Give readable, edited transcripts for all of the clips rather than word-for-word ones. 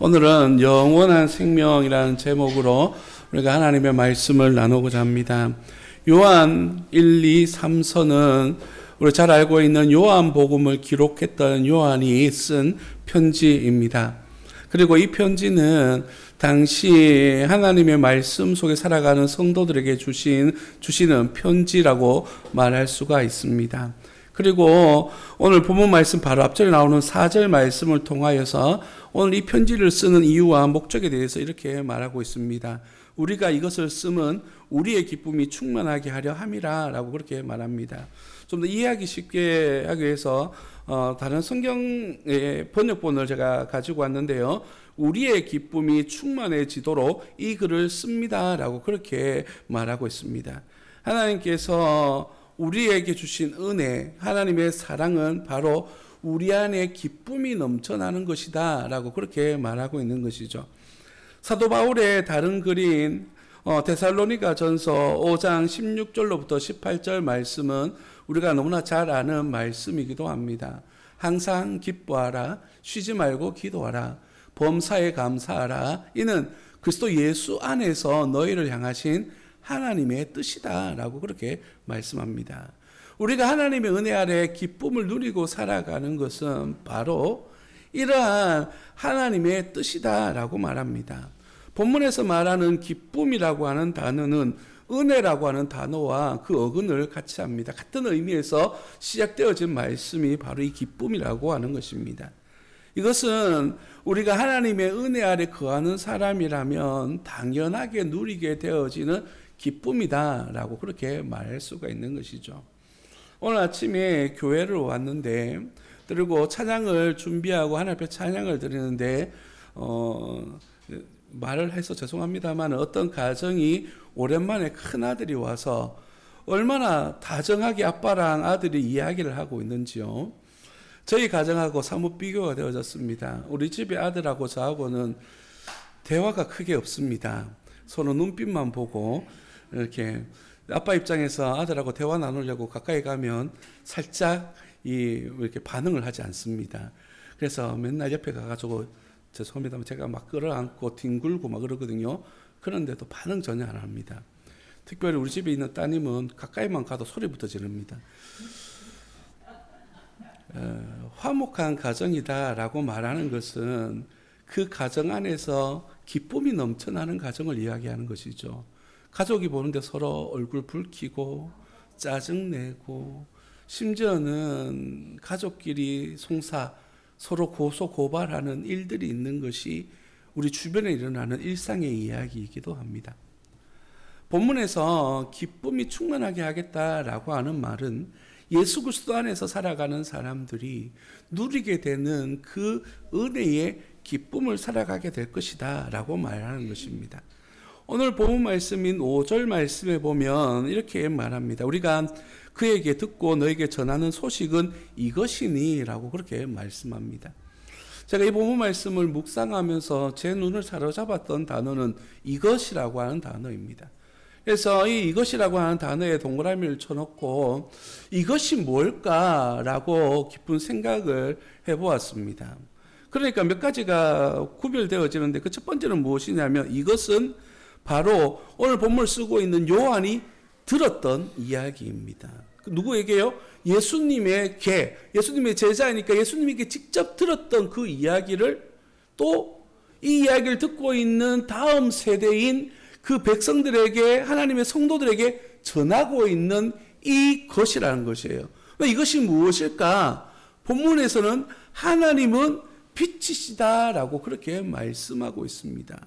오늘은 영원한 생명이라는 제목으로 우리가 하나님의 말씀을 나누고자 합니다. 요한 1, 2, 3서는 우리 잘 알고 있는 요한복음을 기록했던 요한이 쓴 편지입니다. 그리고 이 편지는 당시 하나님의 말씀 속에 살아가는 성도들에게 주시는 편지라고 말할 수가 있습니다. 그리고 오늘 본문 말씀 바로 앞절에 나오는 4절 말씀을 통하여서 오늘 이 편지를 쓰는 이유와 목적에 대해서 이렇게 말하고 있습니다. 우리가 이것을 쓰면 우리의 기쁨이 충만하게 하려 함이라 라고 그렇게 말합니다. 좀 더 이해하기 쉽게 하기 위해서 다른 성경의 번역본을 제가 가지고 왔는데요. 우리의 기쁨이 충만해지도록 이 글을 씁니다 라고 그렇게 말하고 있습니다. 하나님께서 우리에게 주신 은혜, 하나님의 사랑은 바로 우리 안에 기쁨이 넘쳐나는 것이다 라고 그렇게 말하고 있는 것이죠. 사도 바울의 다른 글인 데살로니가 전서 5장 16절로부터 18절 말씀은 우리가 너무나 잘 아는 말씀이기도 합니다. 항상 기뻐하라, 쉬지 말고 기도하라, 범사에 감사하라. 이는 그리스도 예수 안에서 너희를 향하신 하나님의 뜻이다 라고 그렇게 말씀합니다. 우리가 하나님의 은혜 아래 기쁨을 누리고 살아가는 것은 바로 이러한 하나님의 뜻이다 라고 말합니다. 본문에서 말하는 기쁨이라고 하는 단어는 은혜라고 하는 단어와 그 어근을 같이 합니다. 같은 의미에서 시작되어진 말씀이 바로 이 기쁨이라고 하는 것입니다. 이것은 우리가 하나님의 은혜 아래 거하는 사람이라면 당연하게 누리게 되어지는 기쁨이다 라고 그렇게 말할 수가 있는 것이죠. 오늘 아침에 교회를 왔는데, 그리고 찬양을 준비하고 하나님 앞에 찬양을 드리는데 말을 해서 죄송합니다만 어떤 가정이 오랜만에 큰아들이 와서 얼마나 다정하게 아빠랑 아들이 이야기를 하고 있는지요. 저희 가정하고 사뭇 비교가 되어졌습니다. 우리 집의 아들하고 저하고는 대화가 크게 없습니다. 서로 눈빛만 보고 이렇게 아빠 입장에서 아들하고 대화 나누려고 가까이 가면 살짝 이렇게 반응을 하지 않습니다. 그래서 맨날 옆에 가가지고 죄송합니다만 제가 막 끌어안고 뒹굴고 막 그러거든요. 그런데도 반응 전혀 안 합니다. 특별히 우리 집에 있는 따님은 가까이만 가도 소리부터 지릅니다. 화목한 가정이다라고 말하는 것은 그 가정 안에서 기쁨이 넘쳐나는 가정을 이야기하는 것이죠. 가족이 보는데 서로 얼굴 붉히고 짜증내고 심지어는 가족끼리 서로 고소고발하는 일들이 있는 것이 우리 주변에 일어나는 일상의 이야기이기도 합니다. 본문에서 기쁨이 충만하게 하겠다라고 하는 말은 예수 그리스도 안에서 살아가는 사람들이 누리게 되는 그 은혜의 기쁨을 살아가게 될 것이다 라고 말하는 것입니다. 오늘 본문 말씀인 5절 말씀에 보면 이렇게 말합니다. 우리가 그에게 듣고 너에게 전하는 소식은 이것이니 라고 그렇게 말씀합니다. 제가 이 본문 말씀을 묵상하면서 제 눈을 사로잡았던 단어는 이것이라고 하는 단어입니다. 그래서 이것이라고 하는 단어에 동그라미를 쳐놓고 이것이 뭘까라고 깊은 생각을 해보았습니다. 그러니까 몇 가지가 구별되어지는데 그 첫 번째는 무엇이냐면 이것은 바로 오늘 본문을 쓰고 있는 요한이 들었던 이야기입니다. 누구에게요? 예수님의 예수님의 제자이니까 예수님에게 직접 들었던 그 이야기를 또 이 이야기를 듣고 있는 다음 세대인 그 백성들에게 하나님의 성도들에게 전하고 있는 이것이라는 것이에요. 이것이 무엇일까? 본문에서는 하나님은 빛이시다라고 그렇게 말씀하고 있습니다.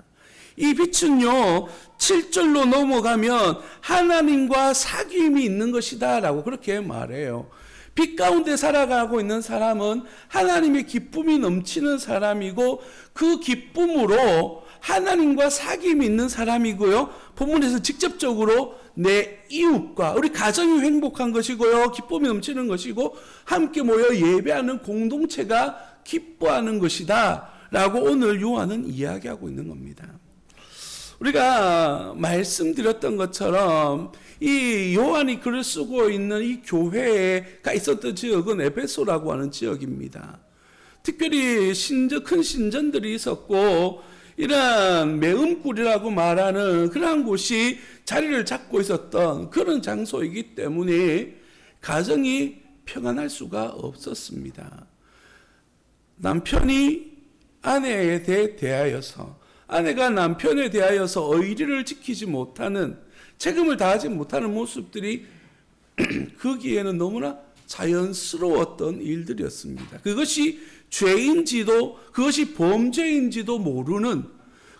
이 빛은요 7절로 넘어가면 하나님과 사귐이 있는 것이다 라고 그렇게 말해요. 빛 가운데 살아가고 있는 사람은 하나님의 기쁨이 넘치는 사람이고 그 기쁨으로 하나님과 사귐이 있는 사람이고요. 본문에서 직접적으로 내 이웃과 우리 가정이 행복한 것이고요. 기쁨이 넘치는 것이고 함께 모여 예배하는 공동체가 기뻐하는 것이다 라고 오늘 요한은 이야기하고 있는 겁니다. 우리가 말씀드렸던 것처럼 이 요한이 글을 쓰고 있는 이 교회가 있었던 지역은 에베소라고 하는 지역입니다. 특별히 큰 신전들이 있었고 이러한 매음굴이라고 말하는 그러한 곳이 자리를 잡고 있었던 그런 장소이기 때문에 가정이 평안할 수가 없었습니다. 남편이 아내에 대하여서, 아내가 남편에 대하여서 의리를 지키지 못하는, 책임을 다하지 못하는 모습들이 거기에는 너무나 자연스러웠던 일들이었습니다. 그것이 죄인지도 그것이 범죄인지도 모르는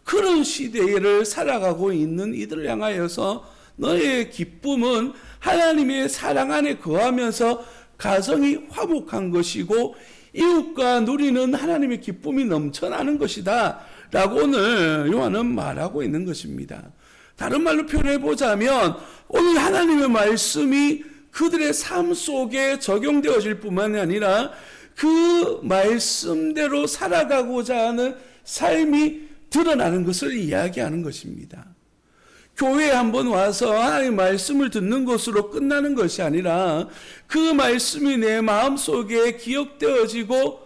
그런 시대를 살아가고 있는 이들을 향하여서 너의 기쁨은 하나님의 사랑 안에 거하면서 가정이 화목한 것이고 이웃과 누리는 하나님의 기쁨이 넘쳐나는 것이다 라고 오늘 요한은 말하고 있는 것입니다. 다른 말로 표현해 보자면 오늘 하나님의 말씀이 그들의 삶 속에 적용되어질 뿐만이 아니라 그 말씀대로 살아가고자 하는 삶이 드러나는 것을 이야기하는 것입니다. 교회에 한번 와서 하나님의 말씀을 듣는 것으로 끝나는 것이 아니라 그 말씀이 내 마음속에 기억되어지고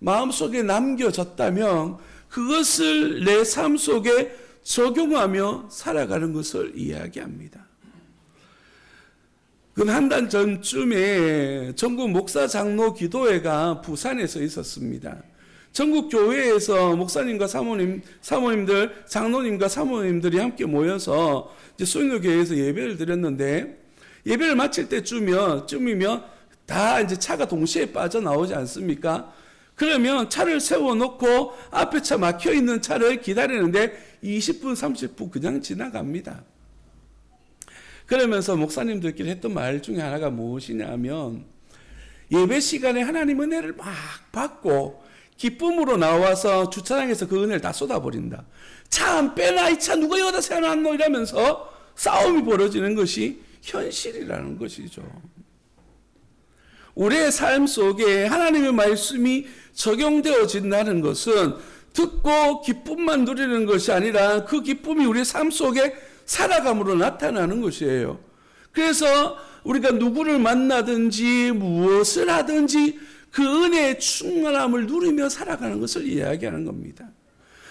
마음속에 남겨졌다면 그것을 내 삶 속에 적용하며 살아가는 것을 이야기합니다. 한 달 전쯤에 전국 목사 장로 기도회가 부산에서 있었습니다. 전국 교회에서 목사님과 사모님들, 장로님과 사모님들이 함께 모여서 이제 수인교회에서 예배를 드렸는데 예배를 마칠 때쯤이면 다 이제 차가 동시에 빠져나오지 않습니까? 그러면 차를 세워놓고 앞에 차 막혀있는 차를 기다리는데 20분, 30분 그냥 지나갑니다. 그러면서 목사님들끼리 했던 말 중에 하나가 무엇이냐면 예배 시간에 하나님 은혜를 막 받고 기쁨으로 나와서 주차장에서 그 은혜를 다 쏟아버린다. 차 안 빼라, 이 차 누가 여기다 세워놨노 이러면서 싸움이 벌어지는 것이 현실이라는 것이죠. 우리의 삶 속에 하나님의 말씀이 적용되어진다는 것은 듣고 기쁨만 누리는 것이 아니라 그 기쁨이 우리의 삶 속에 살아감으로 나타나는 것이에요. 그래서 우리가 누구를 만나든지 무엇을 하든지 그 은혜의 충만함을 누리며 살아가는 것을 이야기하는 겁니다.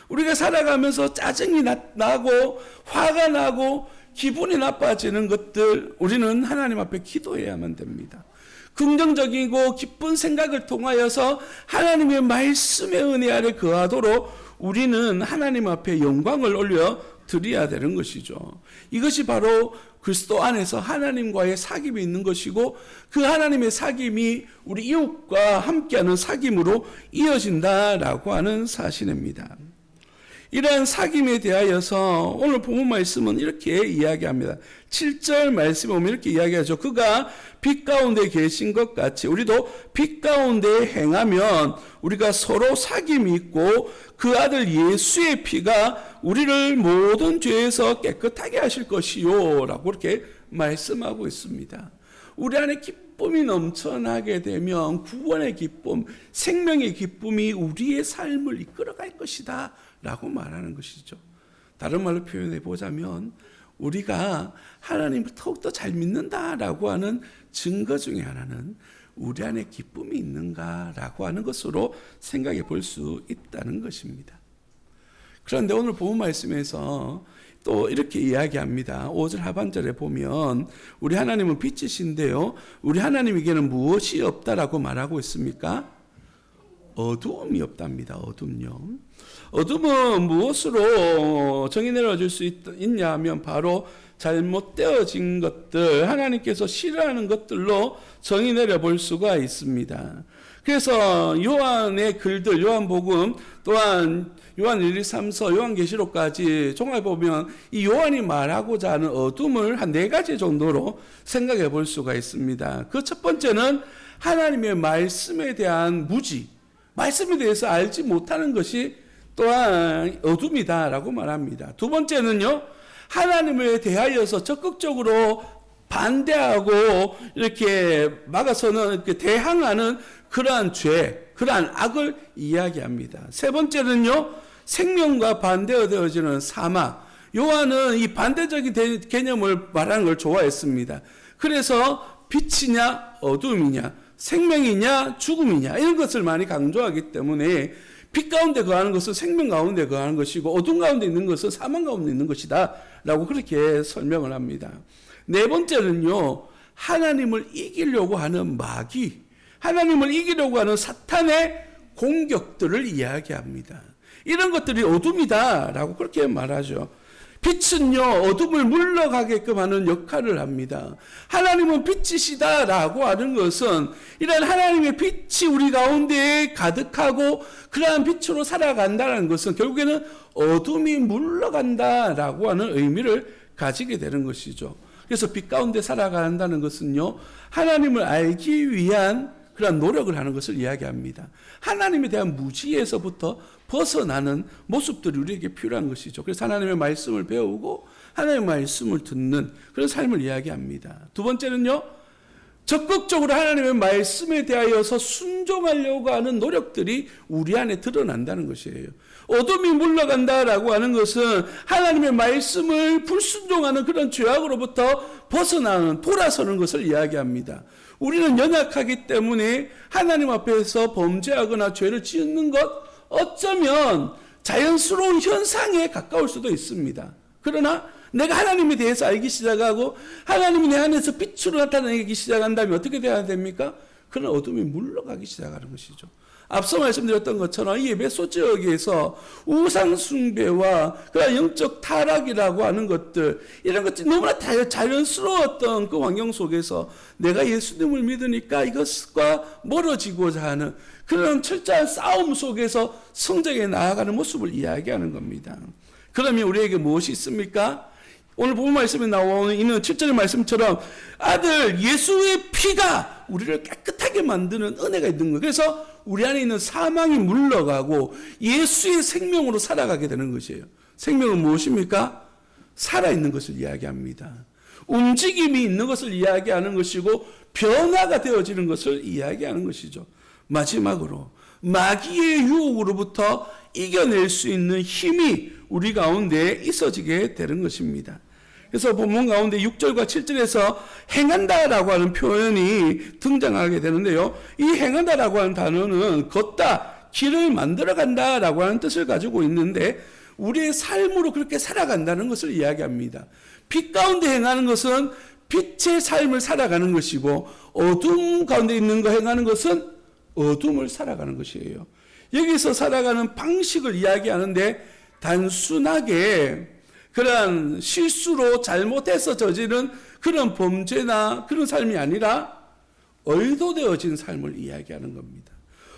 우리가 살아가면서 짜증이 나고 화가 나고 기분이 나빠지는 것들 우리는 하나님 앞에 기도해야만 됩니다. 긍정적이고 기쁜 생각을 통하여서 하나님의 말씀의 은혜 아래 거하도록 우리는 하나님 앞에 영광을 올려 드려야 되는 것이죠. 이것이 바로 그리스도 안에서 하나님과의 사귐이 있는 것이고 그 하나님의 사귐이 우리 이웃과 함께하는 사귐으로 이어진다라고 하는 사실입니다. 이러한 사귐에 대하여서 오늘 본문 말씀은 이렇게 이야기합니다. 7절 말씀에 보면 이렇게 이야기하죠. 그가 빛 가운데 계신 것 같이 우리도 빛 가운데 행하면 우리가 서로 사귐이 있고 그 아들 예수의 피가 우리를 모든 죄에서 깨끗하게 하실 것이요 라고 이렇게 말씀하고 있습니다. 우리 안에 기쁨이 넘쳐나게 되면 구원의 기쁨, 생명의 기쁨이 우리의 삶을 이끌어갈 것이다 라고 말하는 것이죠. 다른 말로 표현해 보자면 우리가 하나님을 더욱더 잘 믿는다라고 하는 증거 중에 하나는 우리 안에 기쁨이 있는가라고 하는 것으로 생각해 볼 수 있다는 것입니다. 그런데 오늘 본문 말씀에서 또 이렇게 이야기합니다. 5절 하반절에 보면 우리 하나님은 빛이신데요. 우리 하나님에게는 무엇이 없다라고 말하고 있습니까? 어두움이 없답니다. 어둠요. 어둠은 무엇으로 정의 내려줄 수 있냐 하면 바로 잘못되어진 것들, 하나님께서 싫어하는 것들로 정의 내려볼 수가 있습니다. 그래서 요한의 글들, 요한복음, 또한 요한 1, 2, 3서, 요한계시록까지 종합해 보면 이 요한이 말하고자 하는 어둠을 한 4가지 정도로 생각해 볼 수가 있습니다. 그 첫 번째는 하나님의 말씀에 대한 무지, 말씀에 대해서 알지 못하는 것이 또한 어둠이다라고 말합니다. 두 번째는요, 하나님에 대하여서 적극적으로 반대하고 이렇게 막아서는 이렇게 대항하는 그러한 죄, 그러한 악을 이야기합니다. 세 번째는요, 생명과 반대되어지는 사막. 요한은 이 반대적인 개념을 말하는 걸 좋아했습니다. 그래서 빛이냐 어둠이냐, 생명이냐 죽음이냐 이런 것을 많이 강조하기 때문에 빛 가운데 거하는 것은 생명 가운데 거하는 것이고 어둠 가운데 있는 것은 사망 가운데 있는 것이다 라고 그렇게 설명을 합니다. 네 번째는요, 하나님을 이기려고 하는 마귀, 하나님을 이기려고 하는 사탄의 공격들을 이야기합니다. 이런 것들이 어둠이다 라고 그렇게 말하죠. 빛은요, 어둠을 물러가게끔 하는 역할을 합니다. 하나님은 빛이시다 라고 하는 것은 이런 하나님의 빛이 우리 가운데에 가득하고 그러한 빛으로 살아간다는 것은 결국에는 어둠이 물러간다 라고 하는 의미를 가지게 되는 것이죠. 그래서 빛 가운데 살아간다는 것은요, 하나님을 알기 위한 그런 노력을 하는 것을 이야기합니다. 하나님에 대한 무지에서부터 벗어나는 모습들이 우리에게 필요한 것이죠. 그래서 하나님의 말씀을 배우고 하나님의 말씀을 듣는 그런 삶을 이야기합니다. 두 번째는요, 적극적으로 하나님의 말씀에 대하여서 순종하려고 하는 노력들이 우리 안에 드러난다는 것이에요. 어둠이 물러간다라고 하는 것은 하나님의 말씀을 불순종하는 그런 죄악으로부터 벗어나는, 돌아서는 것을 이야기합니다. 우리는 연약하기 때문에 하나님 앞에서 범죄하거나 죄를 짓는 것, 어쩌면 자연스러운 현상에 가까울 수도 있습니다. 그러나 내가 하나님에 대해서 알기 시작하고 하나님이 내 안에서 빛으로 나타나기 시작한다면 어떻게 돼야 됩니까? 그런 어둠이 물러가기 시작하는 것이죠. 앞서 말씀드렸던 것처럼 이 에베소 지역에서 우상 숭배와 그런 영적 타락이라고 하는 것들, 이런 것들이 너무나 자연스러웠던 그 환경 속에서 내가 예수님을 믿으니까 이것과 멀어지고자 하는 그런 철저한 싸움 속에서 성장해 나아가는 모습을 이야기하는 겁니다. 그러면 우리에게 무엇이 있습니까? 오늘 본문 말씀에 나오는 있는 7절의 말씀처럼 아들 예수의 피가 우리를 깨끗하게 만드는 은혜가 있는 거예요. 그래서 우리 안에 있는 사망이 물러가고 예수의 생명으로 살아가게 되는 것이에요. 생명은 무엇입니까? 살아있는 것을 이야기합니다. 움직임이 있는 것을 이야기하는 것이고 변화가 되어지는 것을 이야기하는 것이죠. 마지막으로 마귀의 유혹으로부터 이겨낼 수 있는 힘이 우리 가운데 있어지게 되는 것입니다. 그래서 본문 가운데 6절과 7절에서 행한다라고 하는 표현이 등장하게 되는데요. 이 행한다라고 하는 단어는 걷다, 길을 만들어간다라고 하는 뜻을 가지고 있는데 우리의 삶으로 그렇게 살아간다는 것을 이야기합니다. 빛 가운데 행하는 것은 빛의 삶을 살아가는 것이고 어둠 가운데 있는 거 행하는 것은 어둠을 살아가는 것이에요. 여기서 살아가는 방식을 이야기하는데 단순하게 그런 실수로 잘못해서 저지른 그런 범죄나 그런 삶이 아니라 의도되어진 삶을 이야기하는 겁니다.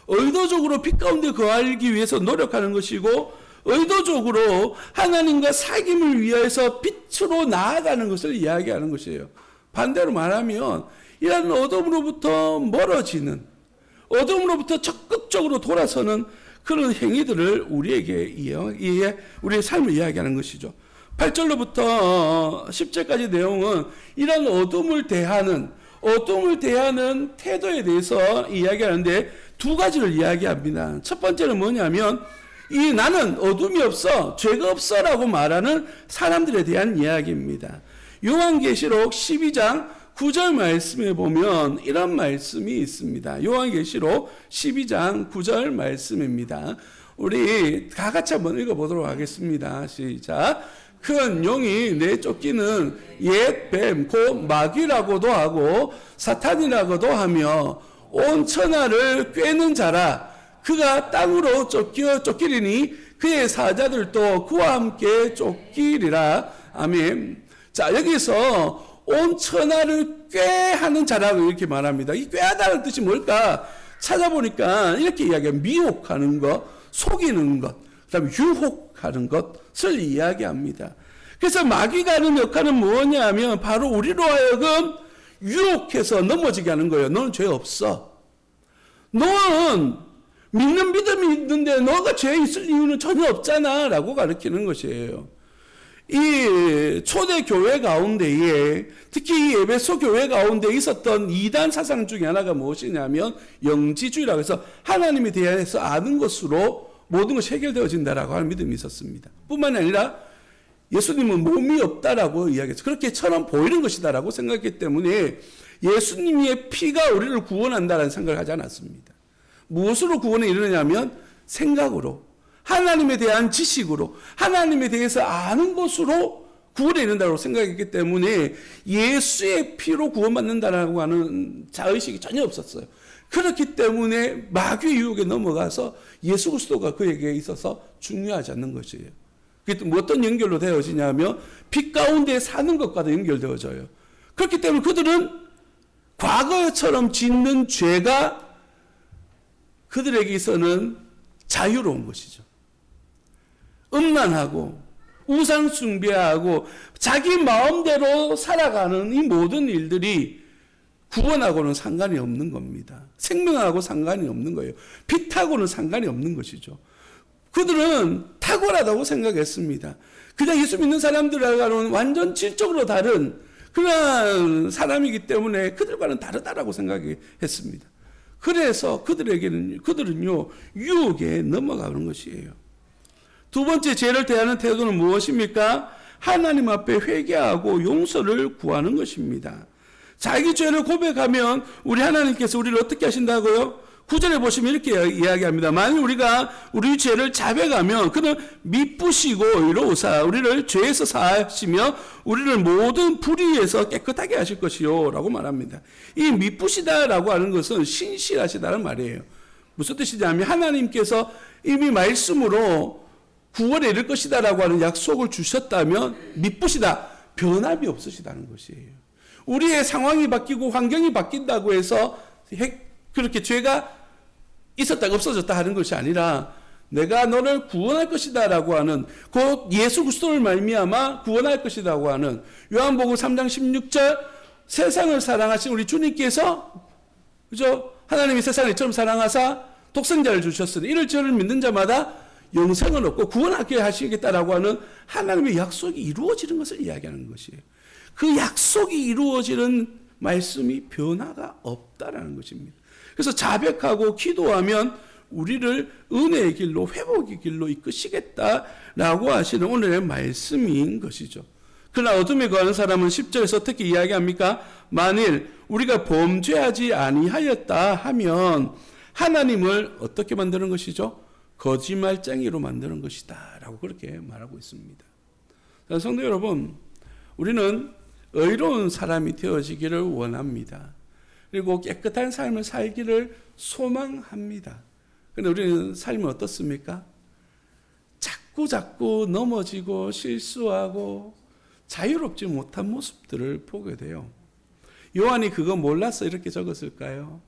의도적으로 빛 가운데 거하기 위해서 노력하는 것이고 의도적으로 하나님과 사귐을 위해서 빛으로 나아가는 것을 이야기하는 것이에요. 반대로 말하면 이런 어둠으로부터 멀어지는, 어둠으로부터 적극적으로 돌아서는 그런 행위들을 우리에게 우리의 삶을 이야기하는 것이죠. 8절로부터 10절까지 내용은 이런 어둠을 대하는 태도에 대해서 이야기하는데 두 가지를 이야기합니다. 첫 번째는 뭐냐면 이 나는 어둠이 없어, 죄가 없어라고 말하는 사람들에 대한 이야기입니다. 요한계시록 12장 9절 말씀에 보면 이런 말씀이 있습니다. 요한계시록 12장 9절 말씀입니다. 우리 다 같이 한번 읽어보도록 하겠습니다. 시작. 큰 용이 내쫓기는 옛 뱀, 곧 마귀라고도 하고 사탄이라고도 하며 온 천하를 꿰는 자라. 그가 땅으로 쫓기리니 그의 사자들도 그와 함께 쫓기리라. 아멘. 자, 여기서 온 천하를 꾀하는 자라고 이렇게 말합니다. 이 꾀하다는 뜻이 뭘까? 찾아보니까 이렇게 이야기해요. 미혹하는 것, 속이는 것, 그다음에 유혹하는 것을 이야기합니다. 그래서 마귀가 하는 역할은 뭐냐면 바로 우리로 하여금 유혹해서 넘어지게 하는 거예요. 너는 죄 없어. 너는 믿는 믿음이 있는데 너가 죄 있을 이유는 전혀 없잖아 라고 가르치는 것이에요. 이 초대 교회 가운데에 특히 이 에베소 교회 가운데 있었던 이단 사상 중에 하나가 무엇이냐면 영지주의라고 해서 하나님에 대해서 아는 것으로 모든 것이 해결되어진다라고 하는 믿음이 있었습니다. 뿐만 아니라 예수님은 몸이 없다라고 이야기했어요. 그렇게처럼 보이는 것이다라고 생각했기 때문에 예수님의 피가 우리를 구원한다라는 생각을 하지 않았습니다. 무엇으로 구원이 이르느냐면 생각으로, 하나님에 대한 지식으로, 하나님에 대해서 아는 것으로 구원에 이른다고 생각했기 때문에 예수의 피로 구원받는다라고 하는 자의식이 전혀 없었어요. 그렇기 때문에 마귀의 유혹에 넘어가서 예수 그리스도가 그에게 있어서 중요하지 않는 것이에요. 그게 어떤 연결로 되어지냐면 빛 가운데 사는 것과도 연결되어져요. 그렇기 때문에 그들은 과거처럼 짓는 죄가 그들에게 있어서는 자유로운 것이죠. 음란하고 우상 숭배하고 자기 마음대로 살아가는 이 모든 일들이 구원하고는 상관이 없는 겁니다. 생명하고 상관이 없는 거예요. 빛하고는 상관이 없는 것이죠. 그들은 탁월하다고 생각했습니다. 그냥 예수 믿는 사람들과는 완전 질적으로 다른 그런 사람이기 때문에 그들과는 다르다라고 생각했습니다. 그래서 그들은요, 유혹에 넘어가는 것이에요. 두 번째 죄를 대하는 태도는 무엇입니까? 하나님 앞에 회개하고 용서를 구하는 것입니다. 자기 죄를 고백하면 우리 하나님께서 우리를 어떻게 하신다고요? 9절에 보시면 이렇게 이야기합니다. 만일 우리가 우리 죄를 자백하면 그는 미쁘시고 의로우사 우리를 죄에서 사하시며 우리를 모든 불의에서 깨끗하게 하실 것이요 라고 말합니다. 이 미쁘시다라고 하는 것은 신실하시다는 말이에요. 무슨 뜻이냐면 하나님께서 이미 말씀으로 구원에 이를 것이다라고 하는 약속을 주셨다면 미쁘시다, 변함이 없으시다는 것이에요. 우리의 상황이 바뀌고 환경이 바뀐다고 해서 그렇게 죄가 있었다가 없어졌다 하는 것이 아니라 내가 너를 구원할 것이다라고 하는 곧 예수 그리스도를 말미암아 구원할 것이라고 하는 요한복음 3장 16절 세상을 사랑하신 우리 주님께서 그죠? 하나님이 세상을 이처럼 사랑하사 독생자를 주셨으니 이를 저를 믿는 자마다 영생을 얻고 구원하게 하시겠다라고 하는 하나님의 약속이 이루어지는 것을 이야기하는 것이에요. 그 약속이 이루어지는 말씀이 변화가 없다라는 것입니다. 그래서 자백하고 기도하면 우리를 은혜의 길로 회복의 길로 이끄시겠다라고 하시는 오늘의 말씀인 것이죠. 그러나 어둠에 거하는 사람은 10절에서 어떻게 이야기합니까? 만일 우리가 범죄하지 아니하였다 하면 하나님을 어떻게 만드는 것이죠? 거짓말쟁이로 만드는 것이다 라고 그렇게 말하고 있습니다. 성도 여러분, 우리는 의로운 사람이 되어지기를 원합니다. 그리고 깨끗한 삶을 살기를 소망합니다. 그런데 우리는 삶이 어떻습니까? 자꾸 넘어지고 실수하고 자유롭지 못한 모습들을 보게 돼요. 요한이 그거 몰라서 이렇게 적었을까요?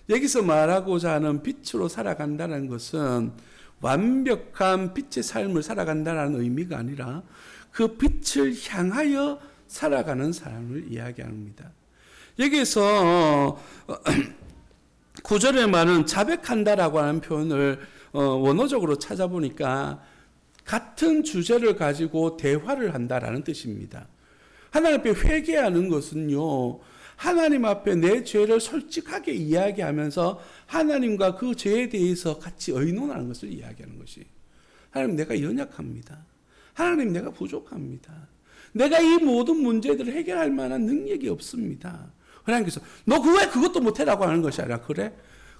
여기서 말하고자 하는 빛으로 살아간다는 것은 완벽한 빛의 삶을 살아간다는 의미가 아니라 그 빛을 향하여 살아가는 사람을 이야기합니다. 여기서 9절에 말은 자백한다라고 하는 표현을 원어적으로 찾아보니까 같은 주제를 가지고 대화를 한다라는 뜻입니다. 하나님 앞에 회개하는 것은요, 하나님 앞에 내 죄를 솔직하게 이야기하면서 하나님과 그 죄에 대해서 같이 의논하는 것을 이야기하는 것이. 하나님, 내가 연약합니다. 하나님, 내가 부족합니다. 내가 이 모든 문제들을 해결할 만한 능력이 없습니다. 하나님께서 너 왜 그것도 못해라고 하는 것이 아니라 그래?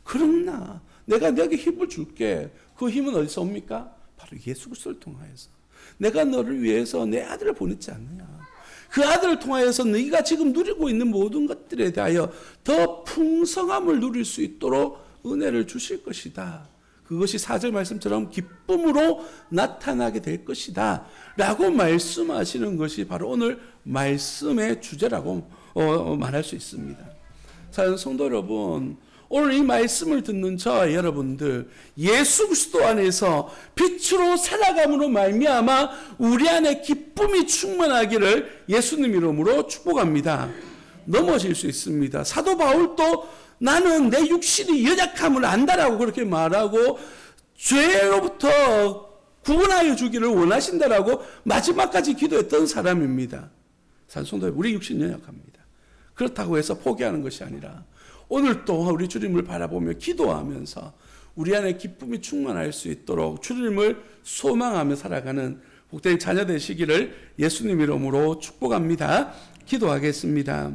그러나 내가 너에게 힘을 줄게. 그 힘은 어디서 옵니까? 바로 예수 그리스도를 통하여서. 내가 너를 위해서 내 아들을 보냈지 않느냐. 그 아들을 통하여서 네가 지금 누리고 있는 모든 것들에 대하여 더 풍성함을 누릴 수 있도록 은혜를 주실 것이다. 그것이 4절 말씀처럼 기쁨으로 나타나게 될 것이다 라고 말씀하시는 것이 바로 오늘 말씀의 주제라고 말할 수 있습니다. 사랑하는 성도 여러분, 오늘 이 말씀을 듣는 저와 여러분들, 예수 그리스도 안에서 빛으로 살아감으로 말미암아 우리 안에 기쁨이 충만하기를 예수님 이름으로 축복합니다. 넘어질 수 있습니다. 사도 바울도 나는 내 육신이 연약함을 안다라고 그렇게 말하고 죄로부터 구원하여 주기를 원하신다라고 마지막까지 기도했던 사람입니다. 성도 여러분, 우리 육신 연약합니다. 그렇다고 해서 포기하는 것이 아니라 오늘 또 우리 주님을 바라보며 기도하면서 우리 안에 기쁨이 충만할 수 있도록 주님을 소망하며 살아가는 복된 자녀 되시기를 예수님 이름으로 축복합니다. 기도하겠습니다.